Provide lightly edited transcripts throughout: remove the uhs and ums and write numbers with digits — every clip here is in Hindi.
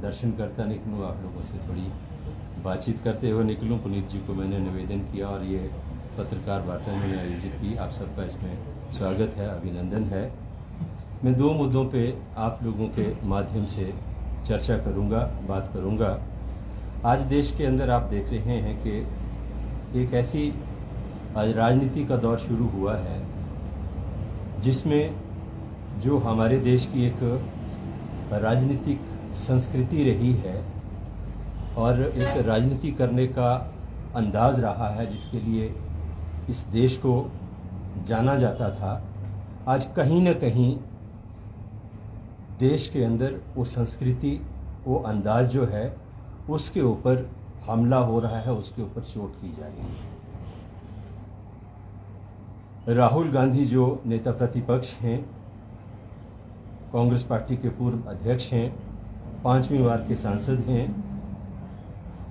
दर्शन करता निकलूँ, आप लोगों से थोड़ी बातचीत करते हुए निकलूँ। पुनीत जी को मैंने निवेदन किया और ये पत्रकार वार्ता मैंने आयोजित की। आप सबका इसमें स्वागत है, अभिनंदन है। मैं 2 मुद्दों पे आप लोगों के माध्यम से चर्चा करूँगा, बात करूँगा। आज देश के अंदर आप देख रहे हैं कि एक ऐसी आज राजनीति का दौर शुरू हुआ है जिसमें जो हमारे देश की एक राजनीतिक संस्कृति रही है और एक राजनीति करने का अंदाज रहा है, जिसके लिए इस देश को जाना जाता था, आज कहीं न कहीं देश के अंदर वो संस्कृति, वो अंदाज जो है उसके ऊपर हमला हो रहा है, उसके ऊपर चोट की जा रही है। राहुल गांधी जो नेता प्रतिपक्ष हैं, कांग्रेस पार्टी के पूर्व अध्यक्ष हैं, 5वीं बार के सांसद हैं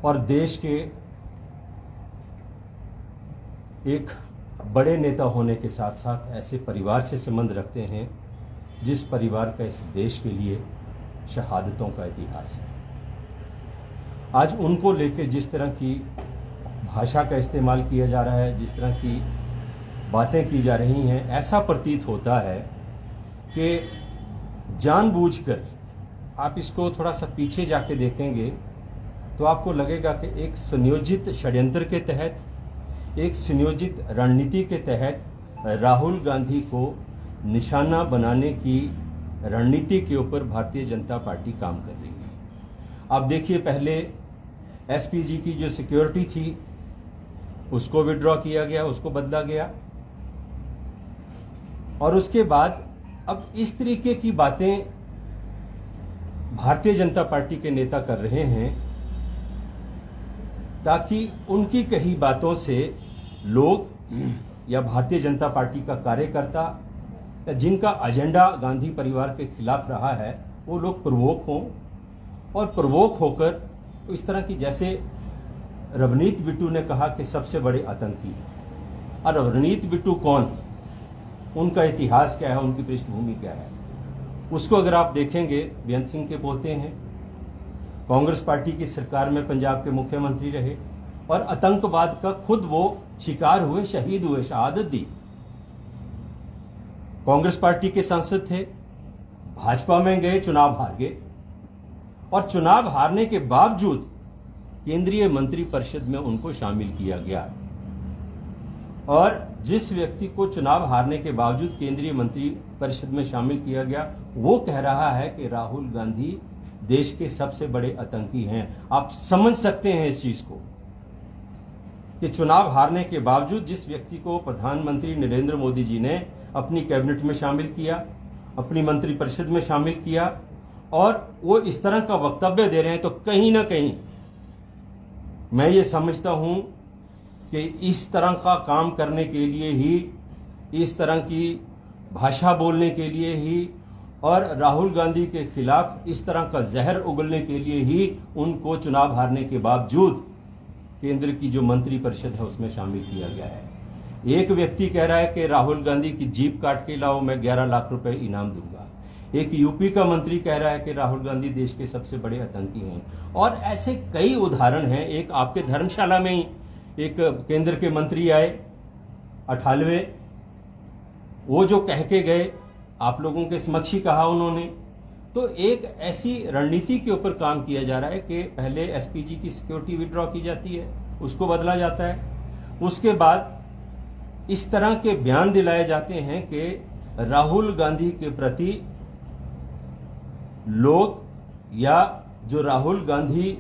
और देश के एक बड़े नेता होने के साथ साथ ऐसे परिवार से संबंध रखते हैं जिस परिवार का इस देश के लिए शहादतों का इतिहास है। आज उनको लेकर जिस तरह की भाषा का इस्तेमाल किया जा रहा है, जिस तरह की बातें की जा रही हैं, ऐसा प्रतीत होता है कि जानबूझकर, आप इसको थोड़ा सा पीछे जाके देखेंगे तो आपको लगेगा कि एक सुनियोजित षड्यंत्र के तहत, एक सुनियोजित रणनीति के तहत राहुल गांधी को निशाना बनाने की रणनीति के ऊपर भारतीय जनता पार्टी काम कर रही है। आप देखिए, पहले एसपीजी की जो सिक्योरिटी थी उसको विड्रॉ किया गया, उसको बदला गया और उसके बाद अब इस तरीके की बातें भारतीय जनता पार्टी के नेता कर रहे हैं ताकि उनकी कही बातों से लोग या भारतीय जनता पार्टी का कार्यकर्ता या जिनका एजेंडा गांधी परिवार के खिलाफ रहा है वो लोग प्रवोक हों और प्रवोक होकर इस तरह की, जैसे रवनीत बिट्टू ने कहा कि सबसे बड़े आतंकी हैं। और रवनीत बिट्टू कौन है, उनका इतिहास क्या है, उनकी पृष्ठभूमि क्या है, उसको अगर आप देखेंगे, बेअंत सिंह के पोते हैं, कांग्रेस पार्टी की सरकार में पंजाब के मुख्यमंत्री रहे और आतंकवाद का खुद वो शिकार हुए, शहीद हुए, शहादत दी। कांग्रेस पार्टी के सांसद थे, भाजपा में गए, चुनाव हार गए और चुनाव हारने के बावजूद केंद्रीय मंत्रिपरिषद में उनको शामिल किया गया। और जिस व्यक्ति को चुनाव हारने के बावजूद केंद्रीय मंत्रिपरिषद में शामिल किया गया, वो कह रहा है कि राहुल गांधी देश के सबसे बड़े आतंकी हैं। आप समझ सकते हैं इस चीज को कि चुनाव हारने के बावजूद जिस व्यक्ति को प्रधानमंत्री नरेंद्र मोदी जी ने अपनी कैबिनेट में शामिल किया, अपनी मंत्रिपरिषद में शामिल किया और वो इस तरह का वक्तव्य दे रहे हैं, तो कहीं ना कहीं मैं ये समझता हूं कि इस तरह का काम करने के लिए ही, इस तरह की भाषा बोलने के लिए ही और राहुल गांधी के खिलाफ इस तरह का जहर उगलने के लिए ही उनको चुनाव हारने के बावजूद केंद्र की जो मंत्रिपरिषद है उसमें शामिल किया गया है। एक व्यक्ति कह रहा है कि राहुल गांधी की जीप काट के लाओ, मैं 11 लाख रुपए इनाम दूंगा। एक यूपी का मंत्री कह रहा है कि राहुल गांधी देश के सबसे बड़े आतंकी हैं। और ऐसे कई उदाहरण हैं। एक आपके धर्मशाला में ही एक केंद्र के मंत्री आए 98, वो जो कह के गए, आप लोगों के समक्ष ही कहा उन्होंने। तो एक ऐसी रणनीति के ऊपर काम किया जा रहा है कि पहले एसपीजी की सिक्योरिटी विड्रॉ की जाती है, उसको बदला जाता है, उसके बाद इस तरह के बयान दिलाए जाते हैं कि राहुल गांधी के प्रति लोग, या जो राहुल गांधी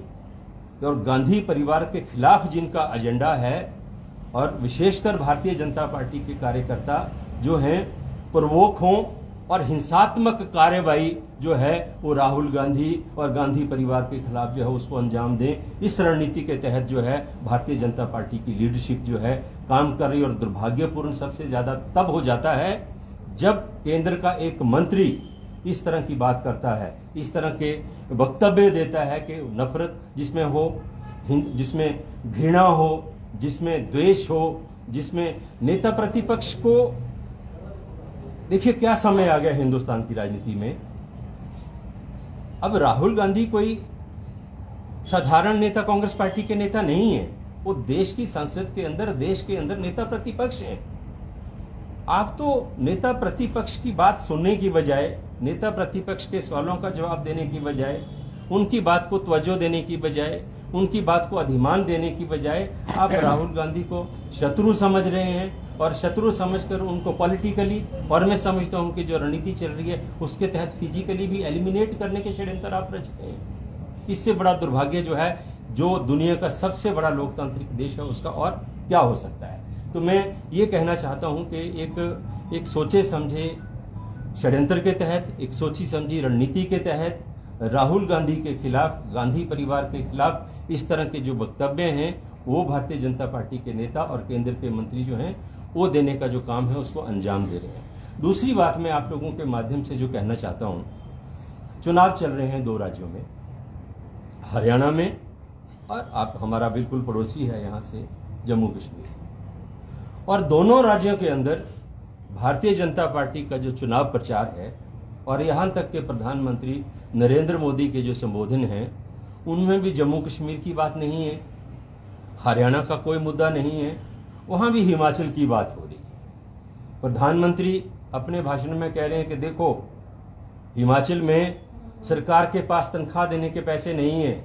और गांधी परिवार के खिलाफ जिनका एजेंडा है, और विशेषकर भारतीय जनता पार्टी के कार्यकर्ता जो हैं, प्रवोक हों और हिंसात्मक कार्रवाई जो है वो राहुल गांधी और गांधी परिवार के खिलाफ जो है उसको अंजाम दें। इस रणनीति के तहत जो है भारतीय जनता पार्टी की लीडरशिप जो है काम कर रही है। और दुर्भाग्यपूर्ण सबसे ज्यादा तब हो जाता है जब केंद्र का एक मंत्री इस तरह की बात करता है, इस तरह के वक्तव्य देता है कि नफरत जिसमें हो, जिसमें घृणा हो, जिसमें द्वेष हो, जिसमें नेता प्रतिपक्ष को, देखिए क्या समय आ गया हिंदुस्तान की राजनीति में। अब राहुल गांधी कोई साधारण नेता कांग्रेस पार्टी के नेता नहीं है, वो देश की संसद के अंदर, देश के अंदर नेता प्रतिपक्ष हैं। आप तो नेता प्रतिपक्ष की बात सुनने की बजाय, नेता प्रतिपक्ष के सवालों का जवाब देने की बजाय, उनकी बात को तवज्जो देने की बजाय, उनकी बात को अधिमान देने की बजाय आप राहुल गांधी को शत्रु समझ रहे हैं और शत्रु समझकर उनको पॉलिटिकली, और मैं समझता हूं कि जो रणनीति चल रही है उसके तहत फिजिकली भी एलिमिनेट करने के षड्यंत्र आप रच रहे हैं। इससे बड़ा दुर्भाग्य जो है, जो दुनिया का सबसे बड़ा लोकतांत्रिक देश है, उसका और क्या हो सकता है। तो मैं ये कहना चाहता हूं कि एक सोचे समझे षड्यंत्र के तहत, एक सोची समझी रणनीति के तहत राहुल गांधी के खिलाफ, गांधी परिवार के खिलाफ इस तरह के जो वक्तव्य हैं वो भारतीय जनता पार्टी के नेता और केंद्र के मंत्री जो हैं वो देने का जो काम है उसको अंजाम दे रहे हैं। दूसरी बात मैं आप लोगों के माध्यम से जो कहना चाहता हूं, चुनाव चल रहे हैं 2 राज्यों में, हरियाणा में और आप हमारा बिल्कुल पड़ोसी है यहां से जम्मू कश्मीर, और दोनों राज्यों के अंदर भारतीय जनता पार्टी का जो चुनाव प्रचार है और यहां तक के प्रधानमंत्री नरेंद्र मोदी के जो संबोधन हैं उनमें भी जम्मू कश्मीर की बात नहीं है, हरियाणा का कोई मुद्दा नहीं है, वहां भी हिमाचल की बात हो रही है। प्रधानमंत्री अपने भाषण में कह रहे हैं कि देखो, हिमाचल में सरकार के पास तनख्वाह देने के पैसे नहीं है,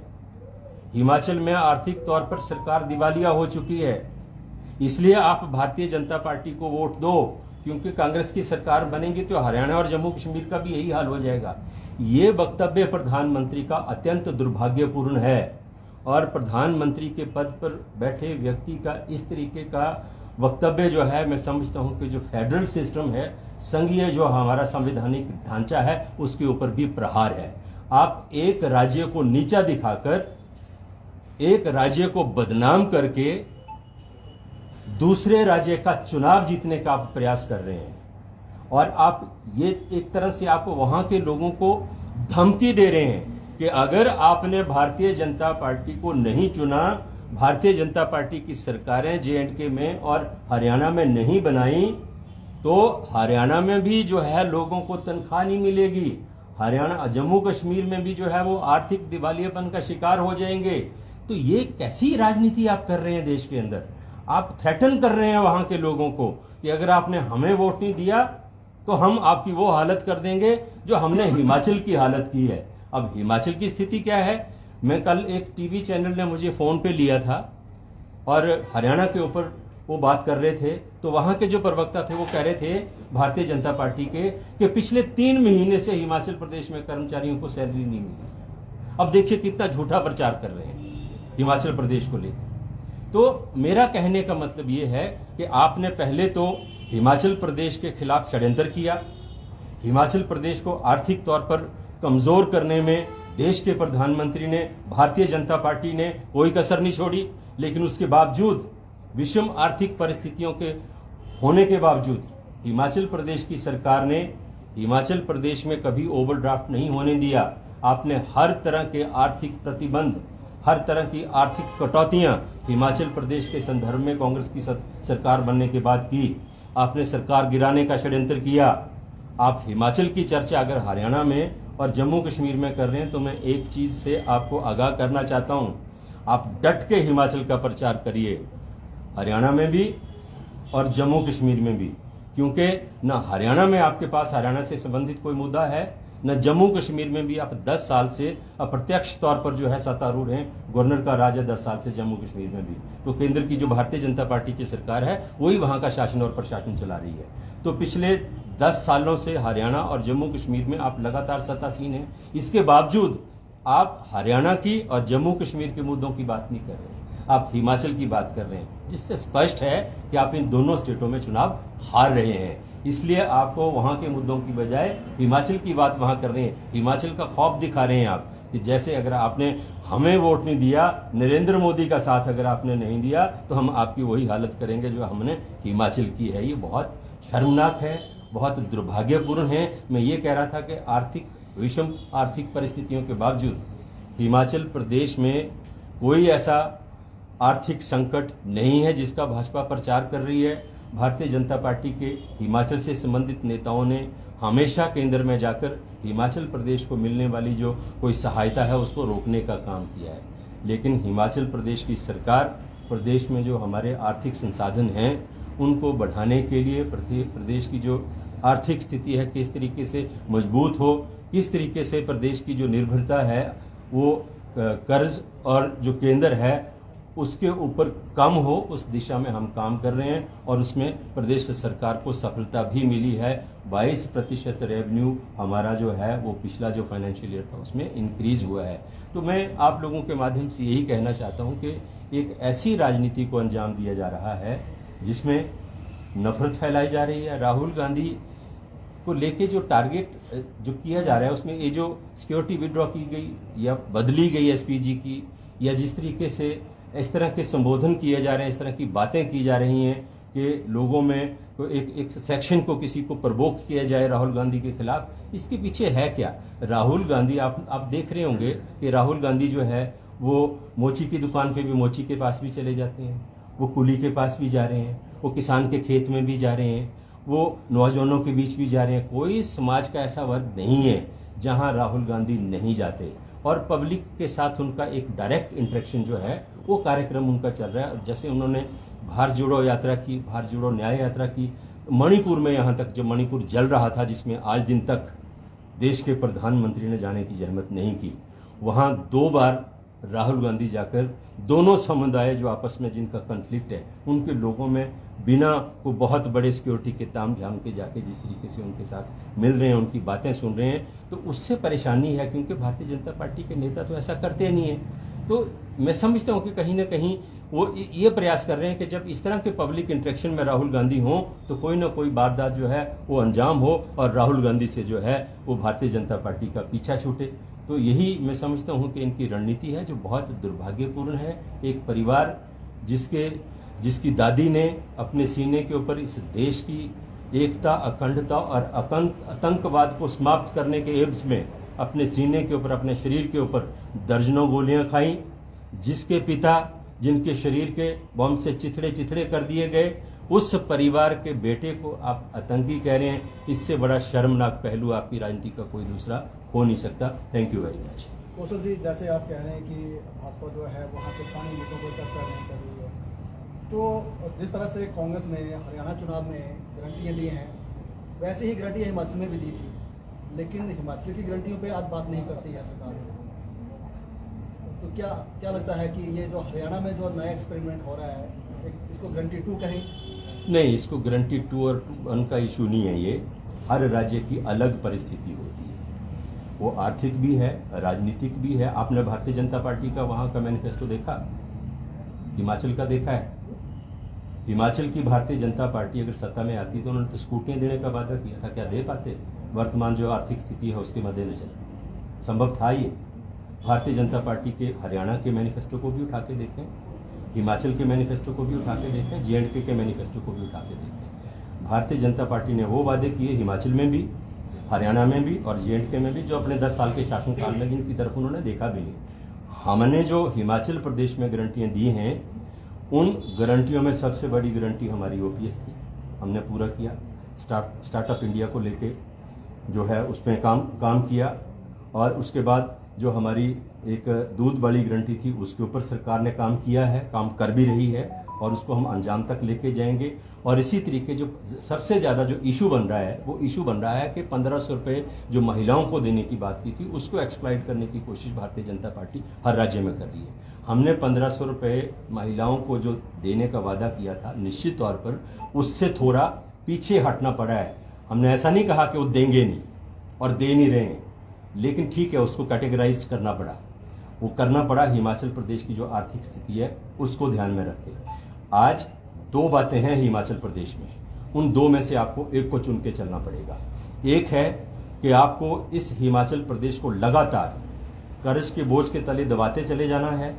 हिमाचल में आर्थिक तौर पर सरकार दिवालिया हो चुकी है, इसलिए आप भारतीय जनता पार्टी को वोट दो, क्योंकि कांग्रेस की सरकार बनेगी तो हरियाणा और जम्मू कश्मीर का भी यही हाल हो जाएगा। ये वक्तव्य प्रधानमंत्री का अत्यंत दुर्भाग्यपूर्ण है और प्रधानमंत्री के पद पर बैठे व्यक्ति का इस तरीके का वक्तव्य जो है, मैं समझता हूं कि जो फेडरल सिस्टम है, संघीय जो हमारा संवैधानिक ढांचा है, उसके ऊपर भी प्रहार है। आप एक राज्य को नीचा दिखाकर, एक राज्य को बदनाम करके दूसरे राज्य का चुनाव जीतने का आप प्रयास कर रहे हैं और आप ये एक तरह से आप वहां के लोगों को धमकी दे रहे हैं कि अगर आपने भारतीय जनता पार्टी को नहीं चुना, भारतीय जनता पार्टी की सरकारें J&K में और हरियाणा में नहीं बनाई, तो हरियाणा में भी जो है लोगों को तनख्वाह नहीं मिलेगी, हरियाणा, जम्मू कश्मीर में भी जो है वो आर्थिक दिवालियापन का शिकार हो जाएंगे। तो ये कैसी राजनीति आप कर रहे हैं देश के अंदर? आप थ्रेटन कर रहे हैं वहां के लोगों को कि अगर आपने हमें वोट नहीं दिया तो हम आपकी वो हालत कर देंगे जो हमने हिमाचल की हालत की है। अब हिमाचल की स्थिति क्या है? मैं कल एक टीवी चैनल ने मुझे फोन पे लिया था और हरियाणा के ऊपर वो बात कर रहे थे, तो वहां के जो प्रवक्ता थे वो कह रहे थे भारतीय जनता पार्टी के कि पिछले 3 महीने से हिमाचल प्रदेश में कर्मचारियों को सैलरी नहीं मिली। अब देखिए कितना झूठा प्रचार कर रहे हैं हिमाचल प्रदेश को लेकर। तो मेरा कहने का मतलब ये है कि आपने पहले तो हिमाचल प्रदेश के खिलाफ षड्यंत्र किया, हिमाचल प्रदेश को आर्थिक तौर पर कमजोर करने में देश के प्रधानमंत्री ने, भारतीय जनता पार्टी ने कोई कसर नहीं छोड़ी, लेकिन उसके बावजूद, विषम आर्थिक परिस्थितियों के होने के बावजूद, हिमाचल प्रदेश की सरकार ने हिमाचल प्रदेश में कभी ओवरड्राफ्ट नहीं होने दिया। आपने हर तरह के आर्थिक प्रतिबंध, हर तरह की आर्थिक कटौतियां हिमाचल प्रदेश के संदर्भ में कांग्रेस की सरकार बनने के बाद की। आपने सरकार गिराने का षड्यंत्र किया। आप हिमाचल की चर्चा अगर हरियाणा में और जम्मू कश्मीर में कर रहे हैं तो मैं एक चीज से आपको आगाह करना चाहता हूं, आप डट के हिमाचल का प्रचार करिए, हरियाणा में भी और जम्मू कश्मीर में भी, क्योंकि न हरियाणा में आपके पास हरियाणा से संबंधित कोई मुद्दा है, न जम्मू कश्मीर में भी आप 10 साल से अप्रत्यक्ष तौर पर जो है सत्तारूढ़ हैं, गवर्नर का राज है 10 साल से जम्मू कश्मीर में भी। तो केंद्र की जो भारतीय जनता पार्टी की सरकार है वही वहां का शासन और प्रशासन चला रही है। तो पिछले 10 सालों से हरियाणा और जम्मू कश्मीर में आप लगातार सत्तासीन हैं, इसके बावजूद आप हरियाणा की और जम्मू कश्मीर के मुद्दों की बात नहीं कर रहे, आप हिमाचल की बात कर रहे हैं, जिससे स्पष्ट है कि आप इन दोनों स्टेटों में चुनाव हार रहे हैं। इसलिए आपको वहां के मुद्दों की बजाय हिमाचल की बात वहां कर रहे हैं, हिमाचल का खौफ दिखा रहे हैं आप कि जैसे अगर आपने हमें वोट नहीं दिया, नरेंद्र मोदी का साथ अगर आपने नहीं दिया तो हम आपकी वही हालत करेंगे जो हमने हिमाचल की है। ये बहुत शर्मनाक है, बहुत दुर्भाग्यपूर्ण है। मैं ये कह रहा था कि विषम आर्थिक परिस्थितियों के बावजूद हिमाचल प्रदेश में कोई ऐसा आर्थिक संकट नहीं है जिसका भाजपा प्रचार कर रही है। भारतीय जनता पार्टी के हिमाचल से संबंधित नेताओं ने हमेशा केंद्र में जाकर हिमाचल प्रदेश को मिलने वाली जो कोई सहायता है उसको रोकने का काम किया है। लेकिन हिमाचल प्रदेश की सरकार प्रदेश में जो हमारे आर्थिक संसाधन हैं उनको बढ़ाने के लिए प्रदेश की जो आर्थिक स्थिति है किस तरीके से मजबूत हो, किस तरीके से प्रदेश की जो निर्भरता है वो कर्ज और जो केंद्र है उसके ऊपर कम हो, उस दिशा में हम काम कर रहे हैं और उसमें प्रदेश सरकार को सफलता भी मिली है। 22% रेवेन्यू हमारा जो है वो पिछला जो फाइनेंशियल ईयर था उसमें इंक्रीज हुआ है। तो मैं आप लोगों के माध्यम से यही कहना चाहता हूं कि एक ऐसी राजनीति को अंजाम दिया जा रहा है जिसमें नफरत फैलाई जा रही है। राहुल गांधी को लेके जो टारगेट जो किया जा रहा है उसमें ये जो सिक्योरिटी विड्रॉ की गई या बदली गई एसपीजी की, या जिस तरीके से इस तरह के संबोधन किए जा रहे हैं, इस तरह की बातें की जा रही हैं कि लोगों में तो एक सेक्शन को किसी को प्रवोक किया जाए राहुल गांधी के खिलाफ, इसके पीछे है क्या? राहुल गांधी आप देख रहे होंगे कि राहुल गांधी जो है वो मोची की दुकान पे भी मोची के पास भी चले जाते हैं, वो कुली के पास भी जा रहे हैं, वो किसान के खेत में भी जा रहे हैं, वो नौजवानों के बीच भी जा रहे हैं। कोई समाज का ऐसा वर्ग नहीं है जहां राहुल गांधी नहीं जाते और पब्लिक के साथ उनका एक डायरेक्ट इंटरेक्शन जो है वो कार्यक्रम उनका चल रहा है। जैसे उन्होंने भारत जोड़ो यात्रा की, भारत जोड़ो न्याय यात्रा की, मणिपुर में, यहाँ तक जब मणिपुर जल रहा था जिसमें आज दिन तक देश के प्रधानमंत्री ने जाने की जहमत नहीं की, वहाँ 2 बार राहुल गांधी जाकर दोनों समुदाय जो आपस में जिनका कन्फ्लिक्ट है उनके लोगों में बिना को बहुत बड़े सिक्योरिटी के ताम झाम के जाके जिस तरीके से उनके साथ मिल रहे हैं, उनकी बातें सुन रहे हैं, तो उससे परेशानी है क्योंकि भारतीय जनता पार्टी के नेता तो ऐसा करते नहीं है। तो मैं समझता हूं कि कहीं ना कहीं वो ये प्रयास कर रहे हैं कि जब इस तरह के पब्लिक इंटरेक्शन में राहुल गांधी हो तो कोई ना कोई वारदात जो है वो अंजाम हो और राहुल गांधी से जो है वो भारतीय जनता पार्टी का पीछा छूटे। तो यही मैं समझता हूं कि इनकी रणनीति है जो बहुत दुर्भाग्यपूर्ण है। एक परिवार जिसकी दादी ने अपने सीने के ऊपर इस देश की एकता, अखंडता और आतंकवाद को समाप्त करने के एब्स में अपने सीने के ऊपर, अपने शरीर के ऊपर दर्जनों गोलियां खाई, जिसके पिता जिनके शरीर के बम से चिथड़े कर दिए गए, उस परिवार के बेटे को आप आतंकी कह रहे हैं। इससे बड़ा शर्मनाक पहलू आपकी राजनीति का कोई दूसरा हो नहीं सकता। Thank you very much. Kaushal ji, जैसे आप कह रहे हैं कि भाजपा जो है वहाँ के स्थानीय मुद्दों पर चर्चा नहीं कर रही है, तो जिस तरह से कांग्रेस ने हरियाणा चुनाव में गारंटियाँ दी हैं वैसे ही गारंटियाँ हिमाचल में भी दी थी, लेकिन हिमाचल की गारंटियों पे आज बात नहीं करती है सरकार। तो क्या लगता है कि ये जो हरियाणा में जो नया एक्सपेरिमेंट हो रहा है इसको गारंटी 2 कहें? नहीं, इसको गारंटी 2 और 1 का इशू नहीं है। ये हर राज्य की अलग परिस्थिति होती है, वो आर्थिक भी है, राजनीतिक भी है। आपने भारतीय जनता पार्टी का वहाँ का मैनिफेस्टो देखा, हिमाचल का देखा है? हिमाचल की भारतीय जनता पार्टी अगर सत्ता में आती तो उन्होंने तो स्कूटियाँ देने का वादा किया था, क्या दे पाते? वर्तमान जो आर्थिक स्थिति है उसके मद्देनजर संभव था ये? भारतीय जनता पार्टी के हरियाणा के मैनिफेस्टो को भी उठा के देखें, हिमाचल के मैनिफेस्टो को भी उठा के देखें, जे&के के मैनिफेस्टो को भी उठा के देखें। भारतीय जनता पार्टी ने वो वादे किए हिमाचल में भी, हरियाणा में भी और जे&के में भी, जो अपने 10 साल के शासनकाल में जिनकी तरफ उन्होंने देखा भी नहीं। हमने जो हिमाचल प्रदेश में गारंटियाँ दी हैं उन गारंटियों में सबसे बड़ी गारंटी हमारी ओपीएस थी, हमने पूरा किया। स्टार्टअप इंडिया को लेके जो है उस पर काम किया, और उसके बाद जो हमारी एक दूध वाली गारंटी थी उसके ऊपर सरकार ने काम किया है, काम कर भी रही है और उसको हम अंजाम तक लेके जाएंगे। और इसी तरीके जो सबसे ज़्यादा जो इशू बन रहा है वो इशू बन रहा है कि 1500 रुपये जो महिलाओं को देने की बात की थी उसको एक्सप्लॉइट करने की कोशिश भारतीय जनता पार्टी हर राज्य में कर रही है। हमने 1500 रुपये महिलाओं को जो देने का वादा किया था, निश्चित तौर पर उससे थोड़ा पीछे हटना पड़ा है। हमने ऐसा नहीं कहा कि वो देंगे नहीं और दे नहीं रहे हैं, लेकिन ठीक है उसको कैटेगराइज करना पड़ा, वो करना पड़ा। हिमाचल प्रदेश की जो आर्थिक स्थिति है उसको ध्यान में रख के आज 2 बातें हैं हिमाचल प्रदेश में, उन 2 में से आपको एक को चुन के चलना पड़ेगा। एक है कि आपको इस हिमाचल प्रदेश को लगातार कर्ज के बोझ के तले दबाते चले जाना है,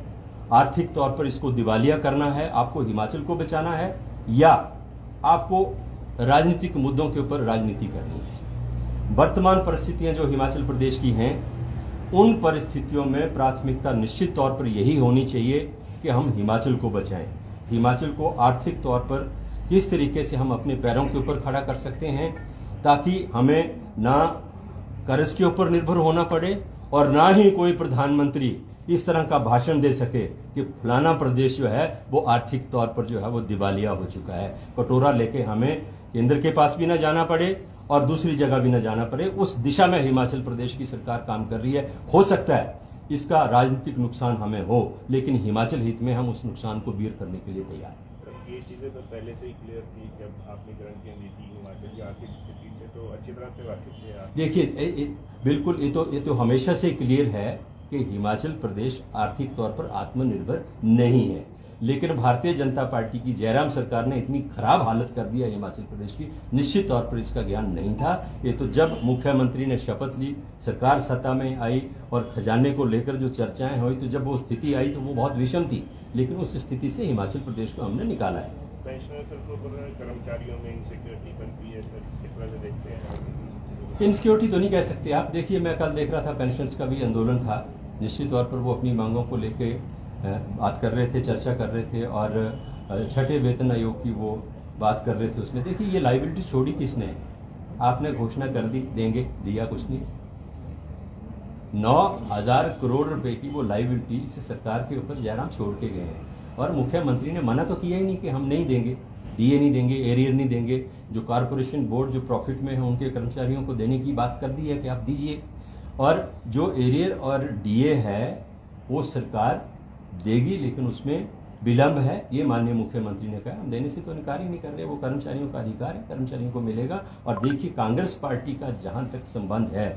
आर्थिक तौर पर इसको दिवालिया करना है, आपको हिमाचल को बचाना है, या आपको राजनीतिक मुद्दों के ऊपर राजनीति करनी है। वर्तमान परिस्थितियां जो हिमाचल प्रदेश की हैं उन परिस्थितियों में प्राथमिकता निश्चित तौर पर यही होनी चाहिए कि हम हिमाचल को बचाएं। हिमाचल को आर्थिक तौर पर किस तरीके से हम अपने पैरों के ऊपर खड़ा कर सकते हैं ताकि हमें ना कर्ज के ऊपर निर्भर होना पड़े और ना ही कोई प्रधानमंत्री इस तरह का भाषण दे सके कि फलाना प्रदेश जो है वो आर्थिक तौर पर जो है वो दिवालिया हो चुका है। कटोरा लेके हमें केंद्र के पास भी ना जाना पड़े और दूसरी जगह भी ना जाना पड़े, उस दिशा में हिमाचल प्रदेश की सरकार काम कर रही है। हो सकता है इसका राजनीतिक नुकसान हमें हो, लेकिन हिमाचल हित में हम उस नुकसान को बीयर करने के लिए तैयार हैं। ये चीजें तो पहले से ही क्लियर थी जब आपने गारंटियां दी थी हिमाचल की आर्थिक स्थिति से, तो अच्छी तरह से वाकिफ थे आप। देखिए बिल्कुल ये तो हमेशा से क्लियर है कि हिमाचल प्रदेश आर्थिक तौर पर आत्मनिर्भर नहीं है, लेकिन भारतीय जनता पार्टी की जयराम सरकार ने इतनी खराब हालत कर दी है हिमाचल प्रदेश की, निश्चित तौर पर इसका ज्ञान नहीं था। ये तो जब मुख्यमंत्री ने शपथ ली, सरकार सत्ता में आई और खजाने को लेकर जो चर्चाएं हुई, तो जब वो स्थिति आई तो वो बहुत विषम थी, लेकिन उस स्थिति से हिमाचल प्रदेश को हमने निकाला है। पेंशनर्स को कर्मचारियों में इनसिक्योरिटी बनती है सर, किस तरह से देखते हैं? इनसिक्योरिटी तो नहीं कह सकते आप। देखिए, मैं कल देख रहा था पेंशनर्स का भी आंदोलन था, निश्चित तौर पर वो अपनी मांगों को लेके बात कर रहे थे, चर्चा कर रहे थे, और छठे वेतन आयोग की वो बात कर रहे थे। उसमें देखिए ये लाइबिलिटी छोड़ी किसने है? आपने घोषणा कर दी देंगे, दिया कुछ नहीं। 9,000 करोड़ रुपए की वो लाइबिलिटी इस सरकार के ऊपर जयराम छोड़ के गए हैं, और मुख्यमंत्री ने मना तो किया ही नहीं कि हम नहीं देंगे, डीए नहीं देंगे, एरियर नहीं देंगे। जो कारपोरेशन बोर्ड जो प्रॉफिट में है उनके कर्मचारियों को देने की बात कर दी है कि आप दीजिए, और जो एरियर और डीए है वो सरकार देगी, लेकिन उसमें विलंब है, ये माननीय मुख्यमंत्री ने कहा। हम देने से तो इनकार ही नहीं कर रहे, वो कर्मचारियों का अधिकार है, कर्मचारियों को मिलेगा। और देखिए, कांग्रेस पार्टी का जहां तक संबंध है,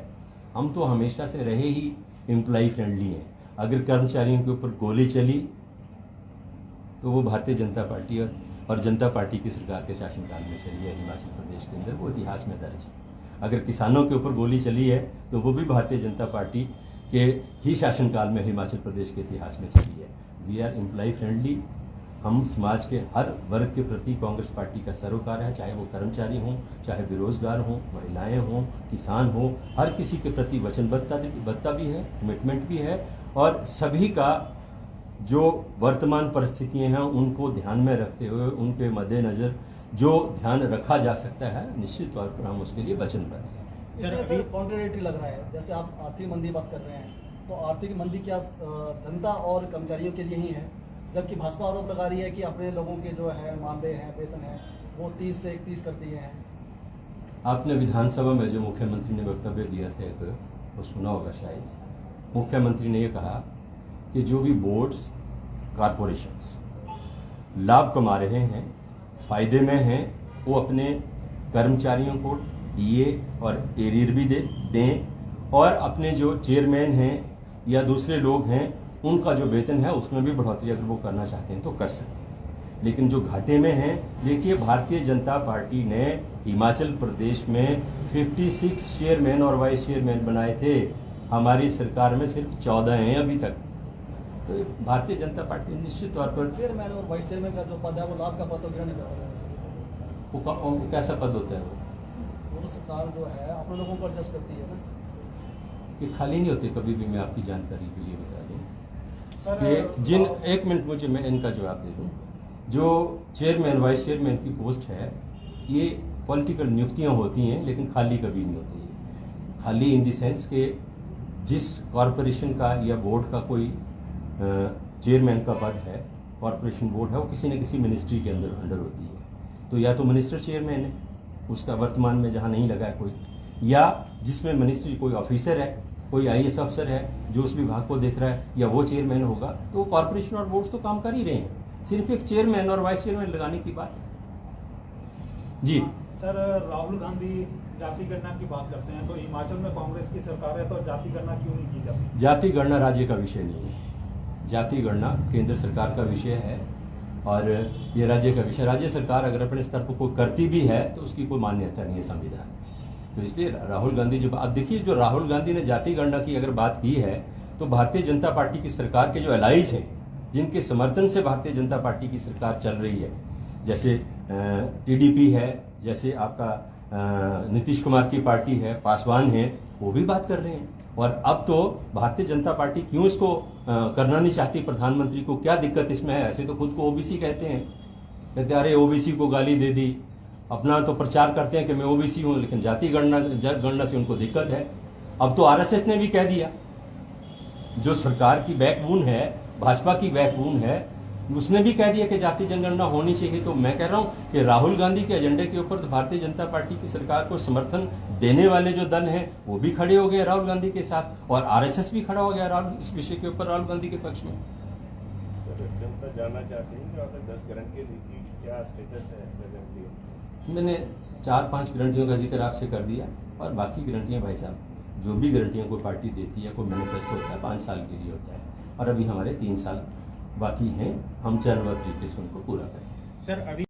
हम तो हमेशा से रहे ही एम्प्लॉय फ्रेंडली हैं। अगर कर्मचारियों के ऊपर गोली चली तो वो भारतीय जनता पार्टी और जनता पार्टी की सरकार के शासनकाल में चली है हिमाचल प्रदेश के अंदर, वो इतिहास में दर्ज है। अगर किसानों के ऊपर गोली चली है तो वो भी भारतीय जनता पार्टी के ही शासनकाल में हिमाचल प्रदेश के इतिहास में चली है। We are employ friendly. हम समाज के हर वर्ग के प्रति कांग्रेस पार्टी का सरोकार है, चाहे वो कर्मचारी हों, चाहे बेरोजगार हों, महिलाएं हों, किसान हों, हर किसी के प्रति वचनबद्धता भी है, कमिटमेंट भी है। और सभी का जो वर्तमान परिस्थितियां हैं उनको ध्यान में रखते हुए, उनके मद्देनजर जो ध्यान रखा जा सकता है, निश्चित तौर पर हम उसके लिए वचनबद्ध हैं। इसमें सर कॉन्ट्रेडिक्टरी लग रहा है, जैसे आप आर्थिक मंदी बात कर रहे हैं, तो आर्थिक मंदी क्या जनता और कर्मचारियों के लिए ही है, जबकि भाजपा आरोप लगा रही है कि अपने लोगों के जो है मानदेय हैं, वेतन है, वो 30 से 31 कर दिए हैं। आपने विधानसभा में जो मुख्यमंत्री ने वक्तव्य दिया था एक, वो सुना होगा शायद। मुख्यमंत्री ने ये कहा कि जो भी बोर्ड्स, कॉरपोरेशंस लाभ कमा रहे हैं, फायदे में हैं, वो अपने कर्मचारियों को डीए और एरियर भी दें, और अपने जो चेयरमैन हैं या दूसरे लोग हैं उनका जो वेतन है उसमें भी बढ़ोतरी अगर वो करना चाहते हैं तो कर सकते हैं। लेकिन जो घाटे में हैं, देखिए, भारतीय जनता पार्टी ने हिमाचल प्रदेश में 56 चेयरमैन और वाइस चेयरमैन बनाए थे, हमारी सरकार में सिर्फ 14 हैं अभी तक। तो भारतीय जनता पार्टी निश्चित तौर पर चेयरमैन और वाइस चेयरमैन का जो पद है वो लाभ का पद तो गिरा नहीं जाता है। वो कैसा पद होता है? वो तो सरकार जो है अपने लोगों को एडजस्ट करती है ना, ये खाली नहीं होते कभी भी। मैं आपकी जानकारी के लिए बता दूं सर। कि जिन, एक मिनट मुझे, मैं इनका जवाब दे दूं। जो चेयरमैन वाइस चेयरमैन की पोस्ट है, ये पॉलिटिकल नियुक्तियां होती हैं, लेकिन खाली कभी नहीं होती। खाली इन द सेंस के जिस कॉरपोरेशन का या बोर्ड का कोई चेयरमैन का पद है, कॉरपोरेशन बोर्ड है, वो किसी न किसी मिनिस्ट्री के अंडर होती है। तो या तो मिनिस्टर चेयरमैन है, उसका वर्तमान में जहां नहीं लगा है कोई, या जिसमें मिनिस्ट्री कोई ऑफिसर है, कोई आईएएस अफसर है जो उस विभाग को देख रहा है, या वो चेयरमैन होगा। तो कॉरपोरेशन और बोर्ड्स तो काम कर ही रहे हैं, सिर्फ एक चेयरमैन और वाइस चेयरमैन लगाने की बात है। जी सर, राहुल गांधी जाति गणना की बात करते हैं, तो हिमाचल में कांग्रेस की सरकार है, तो जाति गणना क्यों नहीं की जाती? जाति गणना राज्य का विषय नहीं है, जाति गणना केंद्र सरकार का विषय है, और ये राज्य का विषय। राज्य सरकार अगर अपने स्तर पर कोई करती भी है तो उसकी कोई मान्यता नहीं है संविधान में। तो इसलिए राहुल गांधी, जो अब देखिए, जो राहुल गांधी ने जाति गणना की अगर बात की है, तो भारतीय जनता पार्टी की सरकार के जो एलाइज हैं, जिनके समर्थन से भारतीय जनता पार्टी की सरकार चल रही है, जैसे टीडीपी है, जैसे आपका नीतीश कुमार की पार्टी है, पासवान है, वो भी बात कर रहे हैं। और अब तो भारतीय जनता पार्टी क्यों इसको करना नहीं चाहती, प्रधानमंत्री को क्या दिक्कत इसमें है? ऐसे तो खुद को ओबीसी कहते हैं, कहते अरे ओबीसी को गाली दे दी, अपना तो प्रचार करते हैं कि मैं ओबीसी हूं, लेकिन जाति गणना से उनको दिक्कत है। अब तो आरएसएस ने भी कह दिया जो सरकार की बैकबोन है, भाजपा की बैकबोन है, उसने भी कह दिया कि जाति जनगणना होनी चाहिए। तो मैं कह रहा हूं कि राहुल गांधी के एजेंडे के ऊपर तो भारतीय जनता पार्टी की सरकार को समर्थन देने वाले जो दल हैं वो भी खड़े हो गए राहुल गांधी के साथ, और आरएसएस भी खड़ा हो गया इस विषय के ऊपर राहुल गांधी के पक्ष में। सर, जनता जानना चाहते हैं कि आपने 10 गारंटी दी थी, क्या स्टेटस है प्रेजेंटली? मैंने 4-5 गारंटियों का जिक्र आपसे कर दिया, और बाकी गारंटियां भाई साहब, जो भी गारंटियां कोई पार्टी देती है, कोई मैनिफेस्टो होता है 5 साल के लिए होता है, और अभी हमारे 3 साल बाकी हैं, हम चरणबद्ध तरीके से उनको पूरा करें। सर अभी